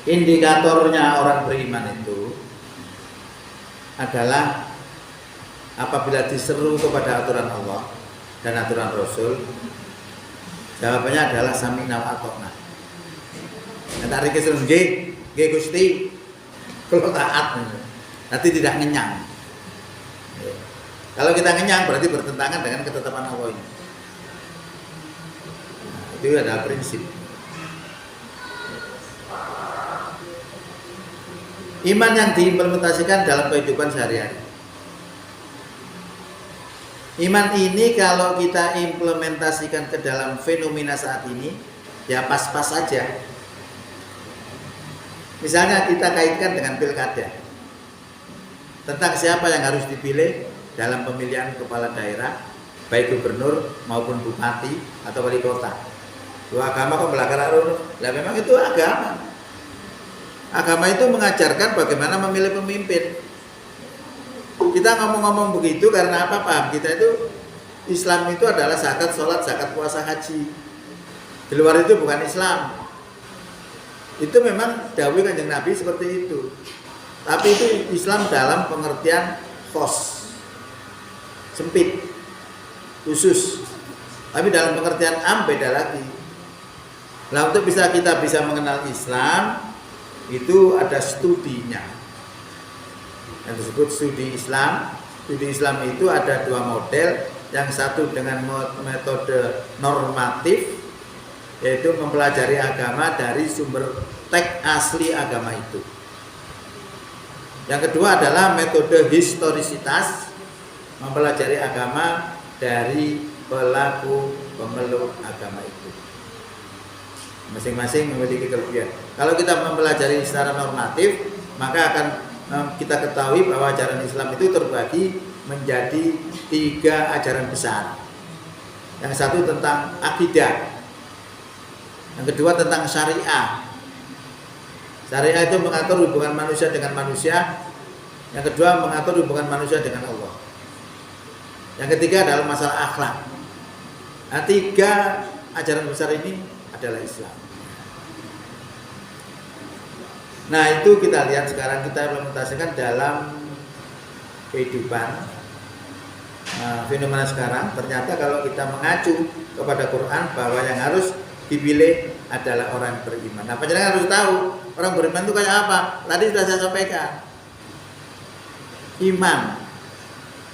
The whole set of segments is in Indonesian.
Indikatornya orang beriman itu adalah apabila diseru kepada aturan Allah dan aturan Rasul, jawabannya adalah sami'na wa ata'na. Nanti kesuruh nggih Gusti, kalau taat nanti tidak ngenyang. Kalau kita ngenyang berarti bertentangan dengan ketetapan Allah ini. Nah, itu adalah prinsip. Iman yang diimplementasikan dalam kehidupan sehari-hari. Iman ini kalau kita implementasikan ke dalam fenomena saat ini, ya pas-pas saja. Misalnya kita kaitkan dengan pilkada. Tentang siapa yang harus dipilih dalam pemilihan kepala daerah, baik gubernur maupun bupati atau wali kota. Dua agama kok belakang runut. Lah memang itu agama. Agama itu mengajarkan bagaimana memilih pemimpin. Kita ngomong-ngomong begitu karena apa? Paham kita itu Islam itu adalah zakat, sholat, zakat, puasa, haji. Di luar itu bukan Islam. Itu memang dawuh Kanjeng Nabi seperti itu. Tapi itu Islam dalam pengertian khos, sempit, khusus. Tapi dalam pengertian am beda lagi. Nah, untuk kita bisa mengenal Islam itu ada studinya yang disebut studi Islam. Studi Islam itu ada dua model. Yang satu dengan metode normatif, yaitu mempelajari agama dari sumber teks asli agama itu. Yang kedua adalah metode historisitas, mempelajari agama dari pelaku pemeluk agama itu. Masing-masing memiliki kelebihan. Kalau kita mempelajari secara normatif, maka akan kita ketahui bahwa ajaran Islam itu terbagi menjadi 3 ajaran besar. Yang satu tentang akidah, yang kedua tentang syariah. Syariah itu mengatur hubungan manusia dengan manusia. Yang kedua mengatur hubungan manusia dengan Allah. Yang ketiga adalah masalah akhlak. Nah, 3 ajaran besar ini adalah Islam. Nah, itu kita lihat sekarang, kita implementasikan dalam kehidupan. Fenomena sekarang ternyata kalau kita mengacu kepada Quran bahwa yang harus dipilih adalah orang beriman. Nah, penjelasan harus tahu orang beriman itu kayak apa. Tadi sudah saya sampaikan. Iman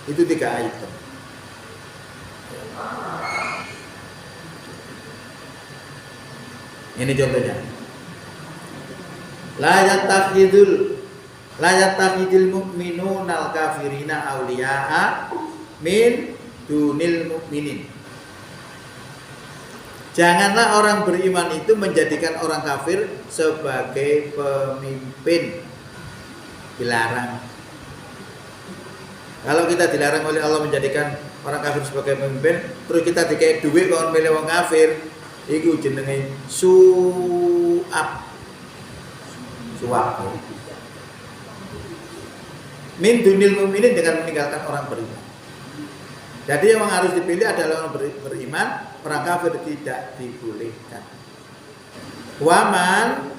itu 3 item. Ini contohnya. La yattakhidul mu'minuna al-kafirina awliya'a min dunil mu'minin. Janganlah orang beriman itu menjadikan orang kafir sebagai pemimpin. Dilarang. Kalau kita dilarang oleh Allah menjadikan orang kafir sebagai pemimpin, terus kita dikei duit kalau milih orang kafir, itu jenenge suap. Min dunil mu'minin, dengan meninggalkan orang beriman. Jadi yang harus dipilih adalah orang beriman, orang kafir tidak dibolehkan. Waman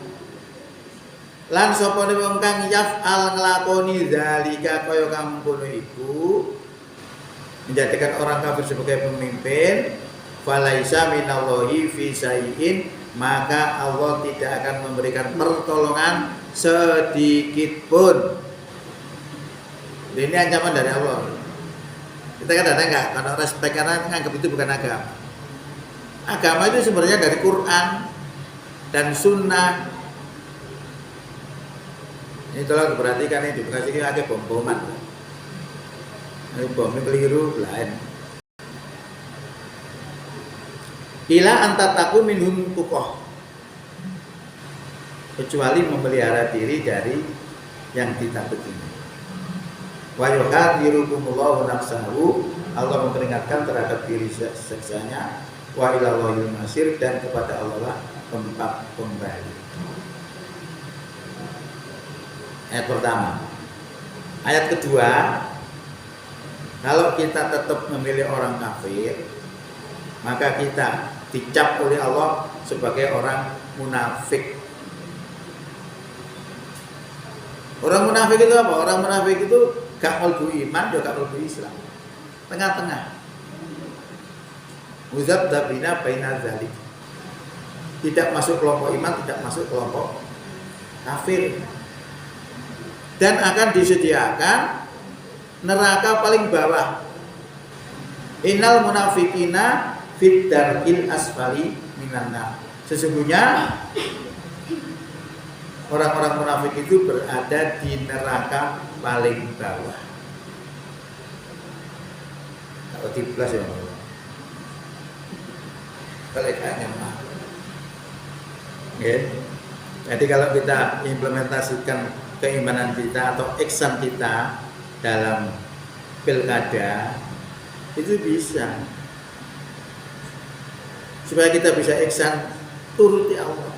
lan sapa wong kang yaf'al nglakoni zalika kaya kampono iku, menjadikan orang kafir sebagai pemimpin, falaisa minallahi fi syai'in, maka Allah tidak akan memberikan pertolongan sedikit pun. Ini ancaman dari Allah. Kita kan ada enggak, karena respect, karena menganggap itu bukan agama. Agama itu sebenarnya dari Quran dan Sunnah. Ini tolong diperhatikan, ini dikasih agak bom-boman. Ini bomnya keliru, lain. Ila antataku minhum tukoh, kecuali memelihara diri dari yang ditakuti. Wa yuhadirukumullahu nafsahu, Allah memperingatkan terhadap diri seksanya. Wa ilallahil masir, dan kepada Allah tempat kembali. Ayat pertama. Ayat kedua, kalau kita tetap memilih orang kafir, maka kita dicap oleh Allah sebagai orang munafik. Orang munafik itu apa? Orang munafik itu gak mlebu iman, juga gak mlebu Islam. Tengah-tengah. Muzabdabina baina dzalik. Tidak masuk kelompok iman, tidak masuk kelompok kafir. Dan akan disediakan neraka paling bawah. Innal munafiqina fid darkil asfali minan nar. Sesungguhnya orang-orang munafik itu berada di neraka paling bawah. Kalau diblas ya, kelekannya mah. Jadi kalau kita implementasikan keimanan kita atau ihsan kita dalam pilkada, itu bisa. Supaya kita bisa ihsan, turuti Allah.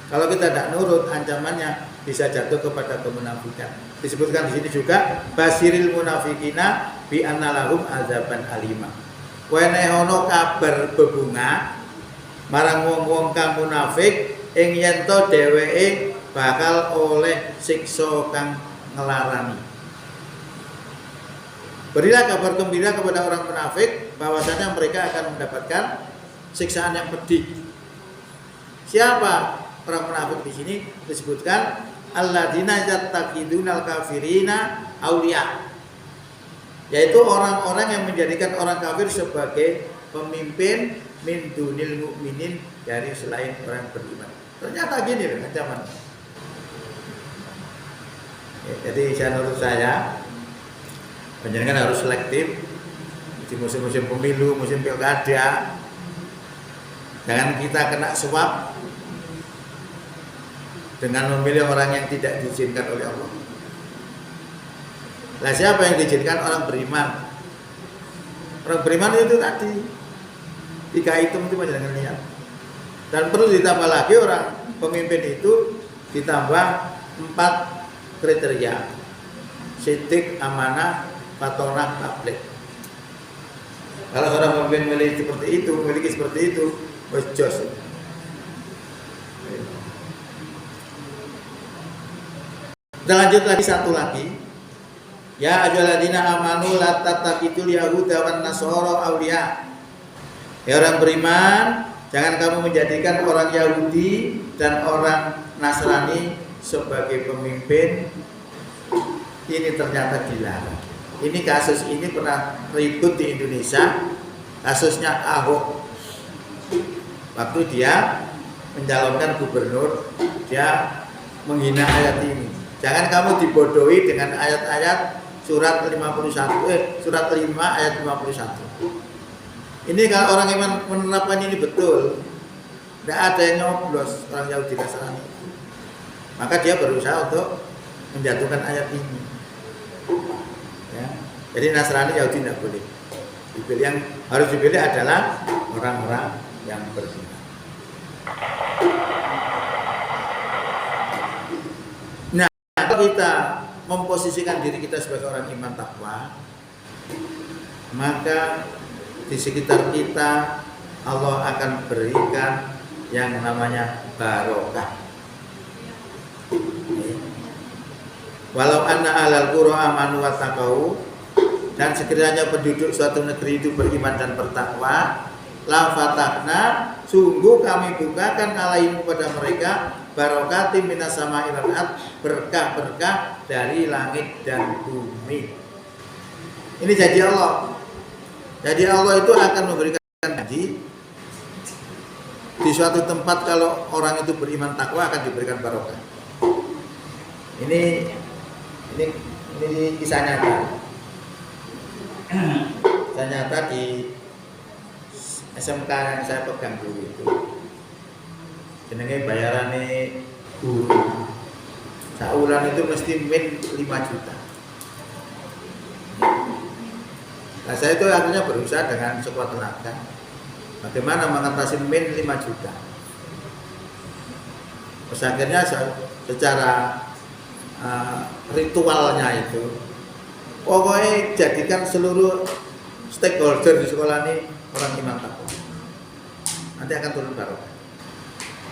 Kalau kita tidak nurut, ancamannya bisa jatuh kepada kemunafikan. Disebutkan di sini juga basiril munafikina bi annalahum azaban alima. Wenehono kabar bebunga marang wong-wong kang munafik ing yen to dheweke bakal oleh siksa kang ngelarani. Berilah kabar gembira kepada orang munafik bahwasanya mereka akan mendapatkan siksaan yang pedih. Siapa orang munafik di sini? Disebutkan alladzina yattaqidunal kafirina auliya, yaitu orang-orang yang menjadikan orang kafir sebagai pemimpin min dunil mukminin, dari selain orang beriman. Ternyata gini loh ancaman. Jadi menurut saya penjenengan harus selektif di musim-musim pemilu, musim pilkada. Jangan kita kena suap dengan memilih orang yang tidak diizinkan oleh Allah. Nah, siapa yang diizinkan? Orang beriman. Orang beriman itu tadi 3 item itu jangan lihat. Dan perlu ditambah lagi orang pemimpin itu ditambah 4 kriteria: sidik, amanah, fatonah, tabligh. Kalau seorang pemimpin memiliki seperti itu, jos. Kita lanjut lagi satu lagi. Ya ayyuhalladzina amanu la tattakhidul yahuda wan nasara awliya. Ya orang beriman, jangan kamu menjadikan orang Yahudi dan orang Nasrani sebagai pemimpin. Ini ternyata dilarang. Ini kasus ini pernah ribut di Indonesia. Kasusnya Ahok. Waktu dia mencalonkan gubernur, dia menghina ayat ini. Jangan kamu dibodohi dengan ayat-ayat surat surat 5 ayat 51. Ini kalau orang iman menerapkan ini betul, tidak ada yang nyoblos orang Yahudi Nasrani. Maka dia berusaha untuk menjatuhkan ayat ini. Ya. Jadi Nasrani Yahudi tidak boleh. Yang harus dipilih adalah orang-orang yang beriman. Kalau kita memposisikan diri kita sebagai orang iman takwa, maka di sekitar kita Allah akan berikan yang namanya barokah. Walau anna ahlal qura amanu wattaqau, dan sekiranya penduduk suatu negeri itu beriman dan bertakwa, la fatahna, sungguh kami bukakan alaihim kepada mereka barokatim minas sama'i wal ardh, berkah-berkah dari langit dan bumi. Ini janji Allah. Jadi Allah itu akan memberikan janji di suatu tempat kalau orang itu beriman takwa akan diberikan barokah. Ini kisah nyata. Kisah nyata di SMK yang saya pegang dulu itu. Jenenge bayarannya guru. Saulan itu mesti min 5 juta. Nah, saya itu akhirnya berusaha dengan sekuat tenaga bagaimana mengatasi min 5 juta. Terus akhirnya secara ritualnya itu pokoknya jadikan seluruh stakeholder di sekolah ini orang iman takwa. Nanti akan turun barokah.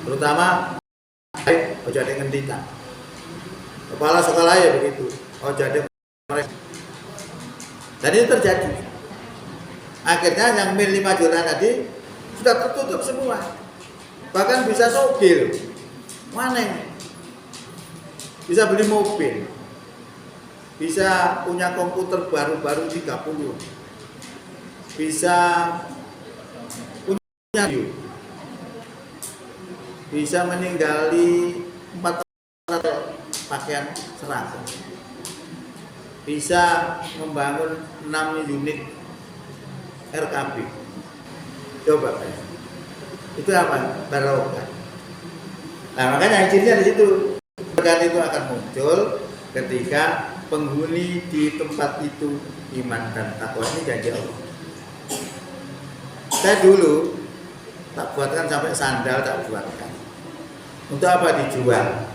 Terutama ojo ada ngendikan. Kepala sekolah ya begitu. Oh jadi mereka. Dan itu terjadi. Akhirnya yang mil 5 juta tadi sudah tertutup semua. Bahkan bisa sogil. Mana ini? Bisa beli mobil. Bisa punya komputer baru-baru 30. Bisa punya view. Bisa meninggali 400 pakaian seragam. Bisa membangun 6 unit RKB. Coba ya. Itu apa? Barokah. Nah makanya cirinya di situ. Berkat itu akan muncul ketika penghuni di tempat itu iman dan takwa. Ini janji Allah. Saya dulu tak buatkan sampai sandal, tak buatkan. Untuk apa dijual?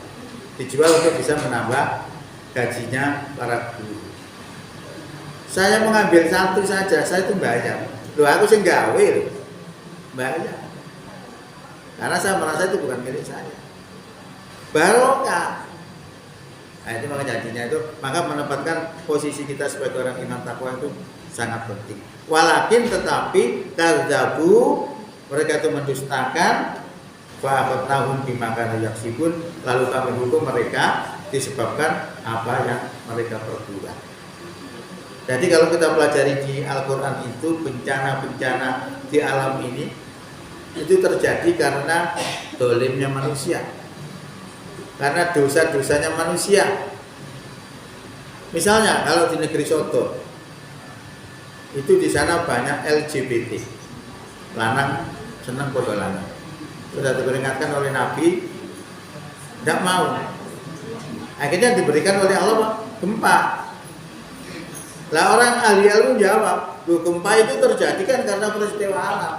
Dijual untuk bisa menambah gajinya para guru. Saya mengambil satu saja, saya itu bayar. Loh aku sih gawe loh, bayar. Karena saya merasa itu bukan milik saya. Barokah. Nah itu maka janjinya itu, maka menempatkan posisi kita sebagai orang iman takwa itu sangat penting. Walakin tetapi kadzabu, mereka itu mendustakan, fa'akhadnahum bima kanu yaksibun, lalu kami hukum mereka disebabkan apa yang mereka perbuat. Jadi kalau kita pelajari di Al-Quran itu bencana-bencana di alam ini itu terjadi karena dolimnya manusia, karena dosa-dosanya manusia. Misalnya kalau di negeri Sodom itu di sana banyak LGBT, lanang senang podo lanang. Sudah diperingatkan oleh Nabi, tidak mau. Akhirnya diberikan oleh Allah gempa. Lah orang ahli ilmu jawab, gempa itu terjadi kan karena peristiwa alam.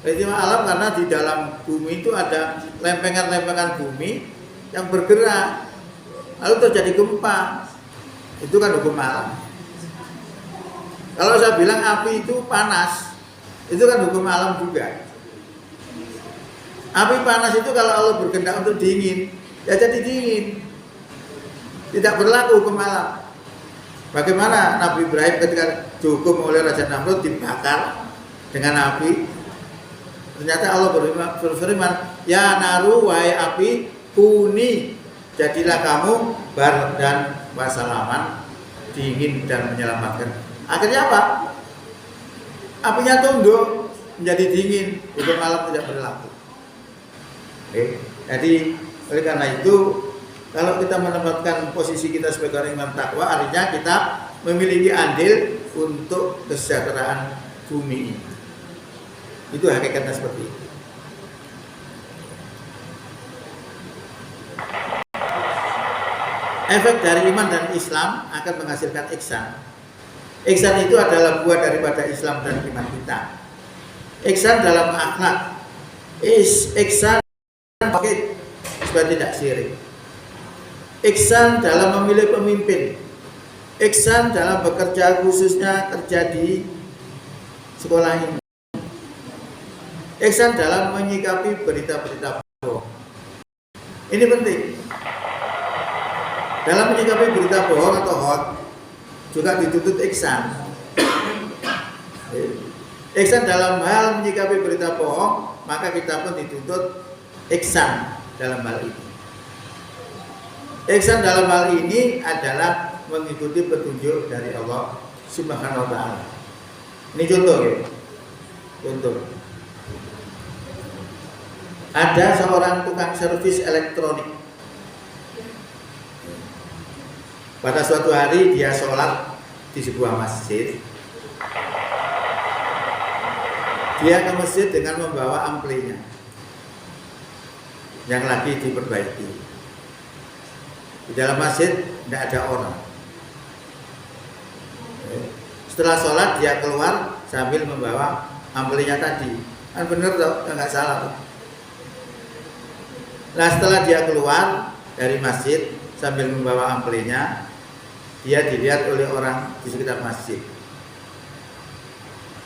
Peristiwa alam karena di dalam bumi itu ada lempengan-lempengan bumi yang bergerak, lalu terjadi gempa. Itu kan hukum alam. Kalau saya bilang api itu panas, itu kan hukum alam juga. Api panas itu kalau Allah berkehendak untuk dingin, ya jadi dingin. Tidak berlaku hukum alam. Bagaimana Nabi Ibrahim ketika dihukum oleh Raja Namrud dibakar dengan api? Ternyata Allah berfirman, ya naru wahai api, kuni, jadilah kamu bar dan wasalaman, dingin dan menyelamatkan. Akhirnya apa? Apinya tunduk menjadi dingin, hukum alam tidak berlaku. Jadi oleh karena itu kalau kita menempatkan posisi kita sebagai orang imam takwa, artinya kita memiliki andil untuk kesejahteraan bumi ini. Itu hakikatnya seperti itu. Efek dari iman dan Islam akan menghasilkan ihsan. Ihsan itu adalah buah daripada Islam dan iman kita. Ihsan dalam akhlak. Ihsan pakai supaya tidak syirik. Ihsan dalam memilih pemimpin. Ihsan dalam bekerja, khususnya kerja di sekolah ini. Ihsan dalam menyikapi berita-berita bohong. Ini penting. Dalam menyikapi berita bohong atau hoax juga dituntut ihsan. Ihsan dalam hal menyikapi berita bohong, maka kita pun dituntut ihsan dalam hal ini. Ihsan dalam hal ini adalah mengikuti petunjuk dari Allah Subhanahu wa taala. Ini contoh ya. Contoh. Ada seorang tukang servis elektronik. Pada suatu hari dia sholat di sebuah masjid. Dia ke masjid dengan membawa amplinya yang lagi diperbaiki. Di dalam masjid tidak ada orang. Setelah sholat dia keluar sambil membawa amplinya tadi. Kan benar toh, nggak salah toh. Nah setelah dia keluar dari masjid sambil membawa amplinya, dia dilihat oleh orang di sekitar masjid.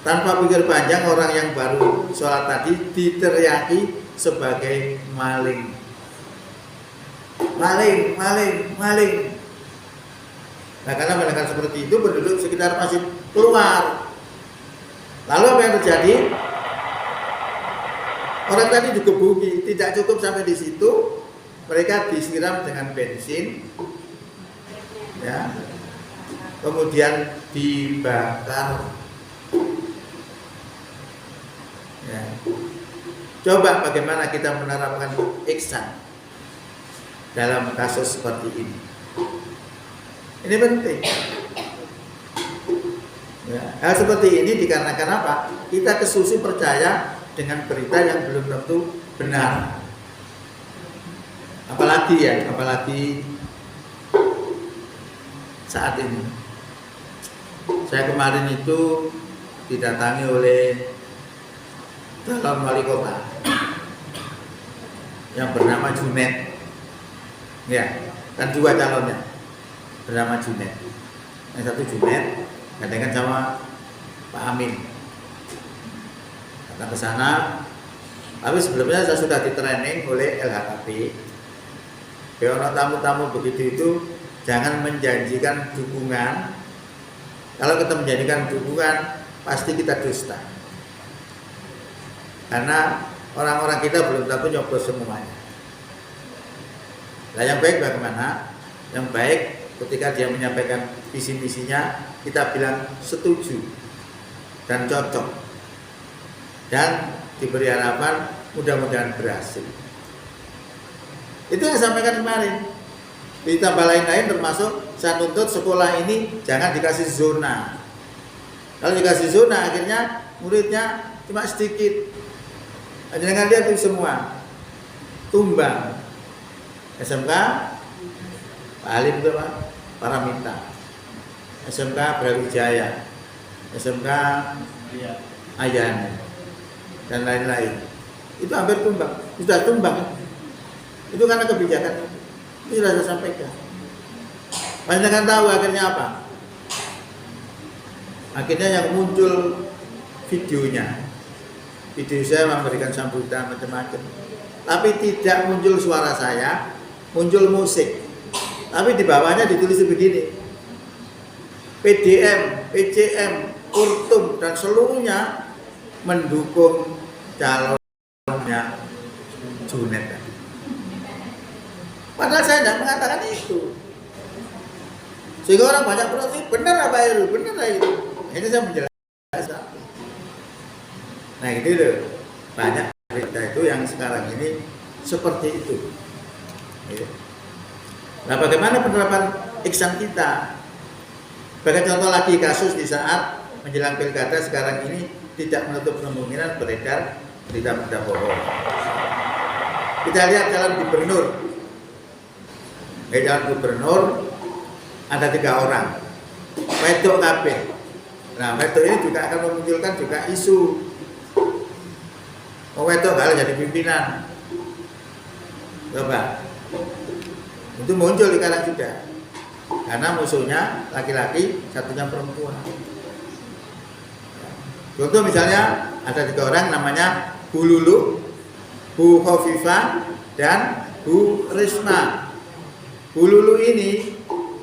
Tanpa pikir panjang, orang yang baru sholat tadi diteriaki sebagai maling. maling, maling, maling. Nah, karena mendengar seperti itu, penduduk sekitar masjid keluar. Lalu apa yang terjadi? Orang tadi digebuki, tidak cukup sampai di situ, mereka disiram dengan bensin, ya, kemudian dibakar. Ya. Coba bagaimana kita menerapkan ihsan dalam kasus seperti ini. Ini penting. Ya. Hal seperti ini dikarenakan apa? Kita kesusu percaya dengan berita yang belum tentu benar. Apalagi saat ini. Saya kemarin itu didatangi oleh calon wali kota yang bernama Junet. Ya, kan dua calonnya bernama Junet. Yang satu Junet, gandengan sama Pak Amin. Datang ke sana, tapi sebelumnya saya sudah di-training oleh LHKP. Kalau tamu-tamu begitu itu jangan menjanjikan dukungan. Kalau kita menjanjikan dukungan, pasti kita dusta. Karena orang-orang kita belum tentu nyoblos semuanya. Nah, yang baik bagaimana? Yang baik ketika dia menyampaikan visi misinya, kita bilang setuju dan cocok. Dan diberi harapan mudah-mudahan berhasil. Itu yang saya sampaikan kemarin. Ditambah lain-lain termasuk saya tuntut sekolah ini jangan dikasih zona. Kalau dikasih zona akhirnya muridnya cuma sedikit. Jangan lihat itu semua tumbang. SMK Pak Alim itu Pak Paramita, SMK Brawijaya, SMK Ayani dan lain-lain. Itu hampir tumbang, sudah tumbang. Itu karena kebijakan. Itu sudah saya sampaikan. Panjenengan tahu akhirnya apa? Akhirnya yang muncul videonya. Video saya memberikan sambutan macam-macam. Tapi tidak muncul suara saya, muncul musik. Tapi di bawahnya ditulis begini. PDM, PCM, Urtum dan seluruhnya mendukung calonnya Junet. Padahal saya tidak mengatakan itu. Sehingga orang banyak protes, benar apa itu? Benar itu. Ini saya menjelaskan. Nah gitu loh. Banyak berita itu yang sekarang ini seperti itu. Nah bagaimana penerapan ihsan kita? Sebagai contoh lagi kasus di saat menjelang pilkada sekarang ini tidak menutup kemungkinan beredar berita-berita bohong. Kita lihat calon gubernur. Calon gubernur ada 3 orang. Wedok kabeh. Nah, wedok ini juga akan memunculkan juga isu. Wedok kalau jadi pimpinan. Coba. Itu muncul di kalangan juga. Karena musuhnya laki-laki, satunya perempuan. Contoh misalnya ada 3 orang namanya Bu Lulu, Bu Khofifah, dan Bu Risma. Bu Lulu ini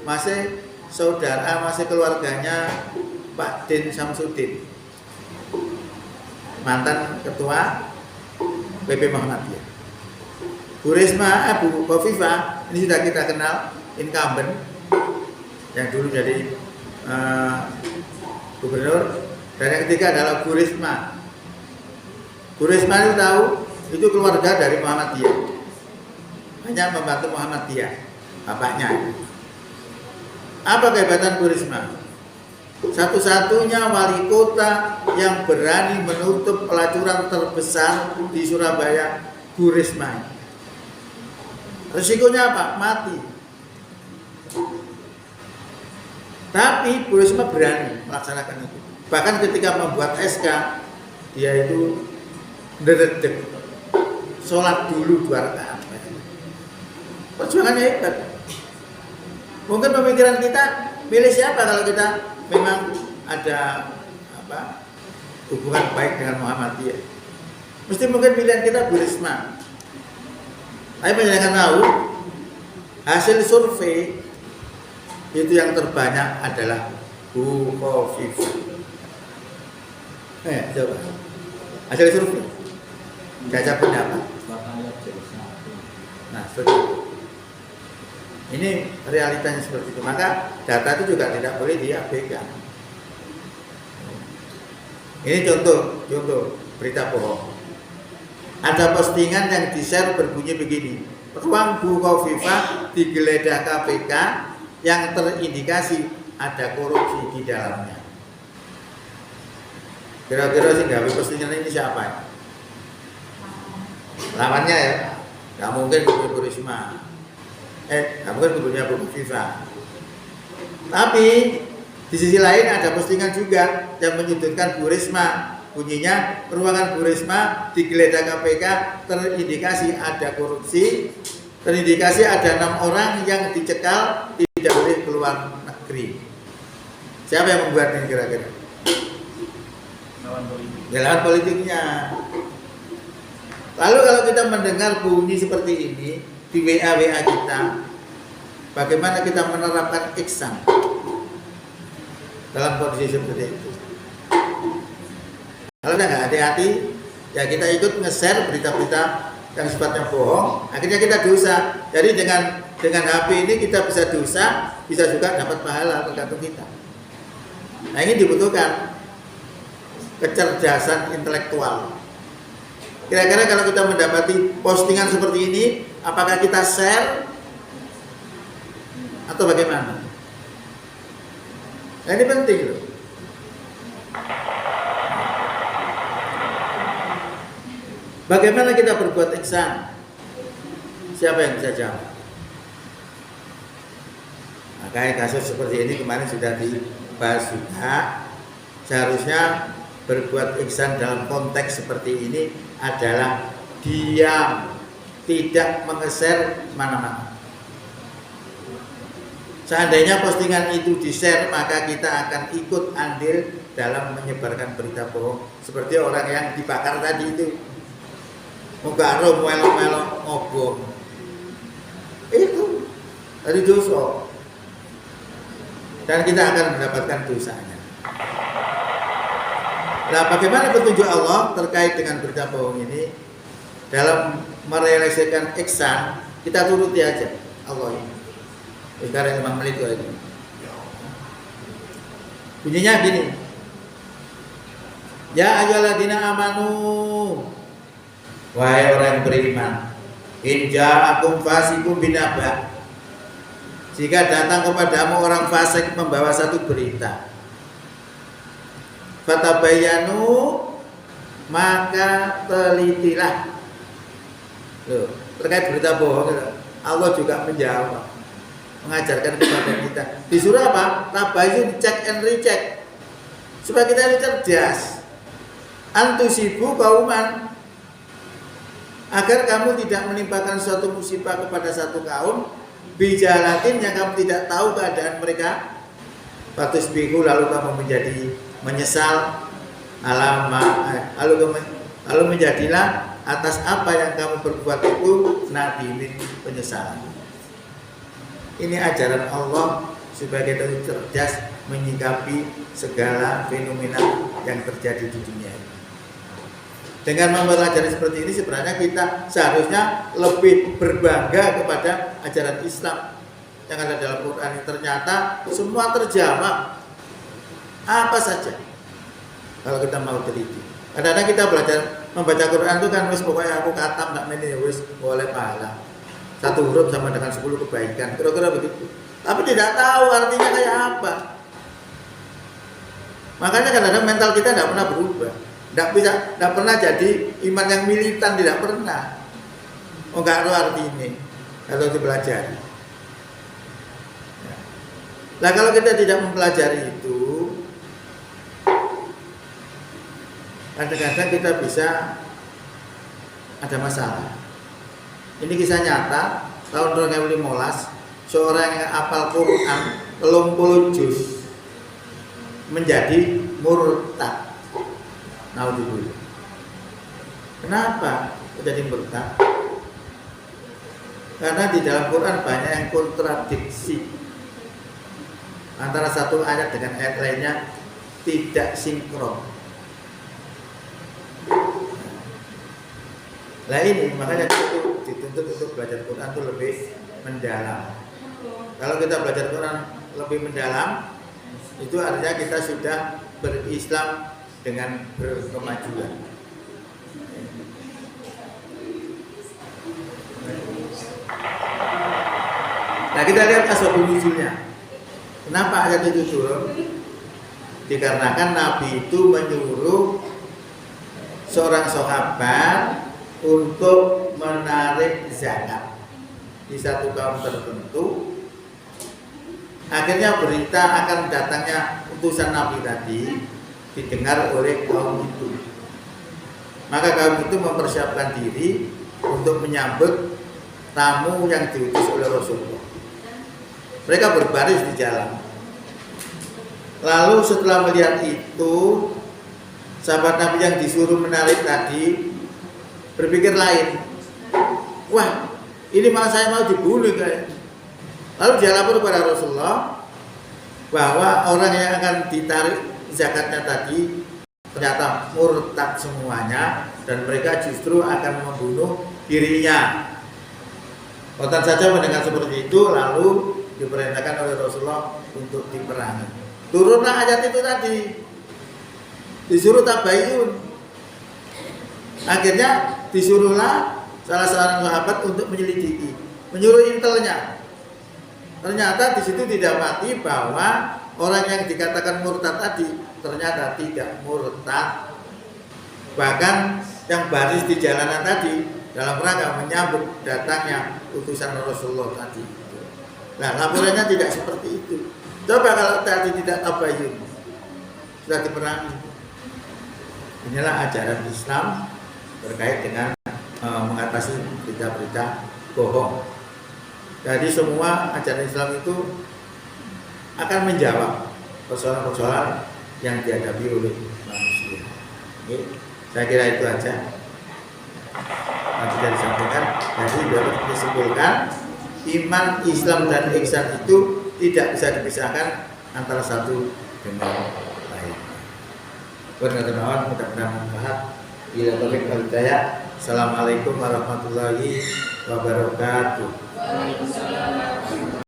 masih saudara, masih keluarganya Pak Din Samsudin, mantan ketua PP Muhammadiyah. Bu Risma, Bu Khofifah ini sudah kita kenal, incumbent yang dulu jadi gubernur. Dan yang ketiga adalah Bu Risma. Bu Risma itu tahu itu keluarga dari Muhammadiyah, hanya membantu Muhammadiyah, bapaknya. Apa kehebatan Bu Risma? Satu-satunya wali kota yang berani menutup pelacuran terbesar di Surabaya, Bu Risma. Resikonya apa? Mati. Tapi Bu Risma berani melaksanakan itu. Bahkan ketika membuat SK, dia itu deredek, sholat dulu 2 rakaat. Perjuangannya hebat. Mungkin pemikiran kita milih siapa kalau kita memang ada hubungan baik dengan Muhammadiyah. Mesti mungkin pilihan kita Bu Risma. Tapi jangan tahu Hasil survei itu yang terbanyak adalah Bu Khofifah. Coba hasil survei, baca pendapat. Nah, seperti itu. Ini realitanya seperti itu. Maka data itu juga tidak boleh diabaikan. Ini contoh berita bohong. Ada postingan yang di-share berbunyi begini: ruang Bu Khofifah digeledah KPK yang terindikasi ada korupsi di dalamnya. Kira-kira sih gawe postingan ini siapa ya? Lawannya ya, nggak mungkin Bu Risma, nggak mungkin kubunya Bu Khofifah. Tapi di sisi lain ada postingan juga yang menyudutkan Bu Risma. Bunyinya, ruangan Bu Risma digeledah KPK terindikasi ada korupsi, terindikasi ada 6 orang yang dicekal tidak boleh keluar negeri. Siapa yang membuat ini kira-kira? Lawan politiknya. Lalu kalau kita mendengar bunyi seperti ini di WA kita, bagaimana kita menerapkan ihsan dalam kondisi seperti itu? Kalau kita nggak hati-hati, ya kita ikut nge-share berita-berita yang sifatnya bohong, akhirnya kita dosa. Jadi dengan HP ini kita bisa dosa, bisa juga dapat pahala, tergantung kita. Nah, ini dibutuhkan kecerdasan intelektual. Kira-kira kalau kita mendapati postingan seperti ini, apakah kita share atau bagaimana? Nah, ini penting loh. Bagaimana kita berbuat ihsan? Siapa yang bisa jawab? Makanya kasus seperti ini kemarin sudah dibahas juga. Seharusnya berbuat ihsan dalam konteks seperti ini adalah diam, tidak menge-share mana-mana. Seandainya postingan itu di-share, maka kita akan ikut andil dalam menyebarkan berita bohong. Seperti orang yang dibakar tadi itu. Muka rom melok-melok ngobong. Itu dari dosa. Dan kita akan mendapatkan dosanya. Nah, bagaimana petunjuk Allah terkait dengan berita bohong ini? Dalam merealisasikan ihsan, kita turuti aja Allah ini. Sekarang 5 menit lagi. Bunyinya gini. Ya ayyuhalladzina amanu, wahai orang yang beriman, in ja'akum fasiqun binaba, jika datang kepadamu orang fasik membawa satu berita, fatabayyanu, maka telitilah. Loh, terkait berita bohong, Allah juga menjawab, mengajarkan kepada kita. Disuruh apa? Tabayyun, check and recheck, supaya kita ini cerdas. Antusibu kauman, agar kamu tidak menimpakan suatu musibah kepada satu kaum bijalatin yang kamu tidak tahu keadaan mereka, fatusbihu, lalu kamu menjadi menyesal, lalu menjadilah atas apa yang kamu perbuat itu nadimin, penyesalan. Ini ajaran Allah supaya kita cerdas menyikapi segala fenomena yang terjadi di dunia ini. Dengan mempelajari seperti ini, sebenarnya kita seharusnya lebih berbangga kepada ajaran Islam yang ada dalam Quran ini. Ternyata semua terjawab, apa saja kalau kita mau teliti. Kadang-kadang kita belajar membaca Quran itu kan wis pokoknya aku katam tak meni wis boleh pahala. 1 huruf sama dengan 10 kebaikan, kira-kira begitu. Tapi tidak tahu artinya kayak apa. Makanya kadang-kadang mental kita tidak pernah berubah. Tidak pernah jadi iman yang militan, tidak pernah. Oh, nggak tahu arti ini kalau dipelajari. Nah, kalau kita tidak mempelajari itu, kadang-kadang kita bisa ada masalah. Ini kisah nyata tahun 2015, seorang yang hafal Quran 30 juz menjadi murtad. Kenapa jadi murtad? Karena di dalam Quran banyak yang kontradiksi antara satu ayat dengan ayat lainnya, tidak sinkron. Nah ini makanya itu dituntut untuk belajar Quran itu lebih mendalam. Kalau kita belajar Quran lebih mendalam, itu artinya kita sudah berislam dengan berkemajuan. Nah kita lihat asbabun nuzulnya. Kenapa ayat itu turun? Dikarenakan Nabi itu menyuruh seorang sahabat untuk menarik zakat di satu kaum tertentu. Akhirnya berita akan datangnya utusan Nabi tadi didengar oleh kaum itu. Maka kaum itu mempersiapkan diri untuk menyambut tamu yang diutus oleh Rasulullah. Mereka berbaris di jalan. Lalu setelah melihat itu, sahabat Nabi yang disuruh menarik tadi berpikir lain. Wah, ini malah saya mau dibunuh kayak. Lalu dia lapor kepada Rasulullah bahwa orang yang akan ditarik zakatnya tadi ternyata murtad semuanya dan mereka justru akan membunuh dirinya. Kontan saja mendengar seperti itu lalu diperintahkan oleh Rasulullah untuk diperangi. Turunlah ayat itu tadi, disuruh tabayun. Akhirnya disuruhlah salah seorang sahabat untuk menyelidiki, menyuruh intelnya. Ternyata di situ didapati bahwa orang yang dikatakan murtad tadi ternyata tidak murtad. Bahkan yang baris di jalanan tadi dalam rangka menyambut datangnya utusan Rasulullah tadi. Nah, laporannya tidak seperti itu. Coba kalau tadi tidak tabayun, sudah diperangi. Inilah ajaran Islam terkait dengan mengatasi berita-berita bohong. Jadi semua ajaran Islam itu akan menjawab persoalan-persoalan yang dihadapi oleh manusia. Oke, saya kira itu aja. Nanti sudah disampaikan. Jadi dapat disimpulkan iman, Islam dan ihsan itu tidak bisa dipisahkan antara satu dengan lain. Berkata-kata mudah-mudahan manfaat. Bila taufik wal hidayah. Assalamualaikum warahmatullahi wabarakatuh.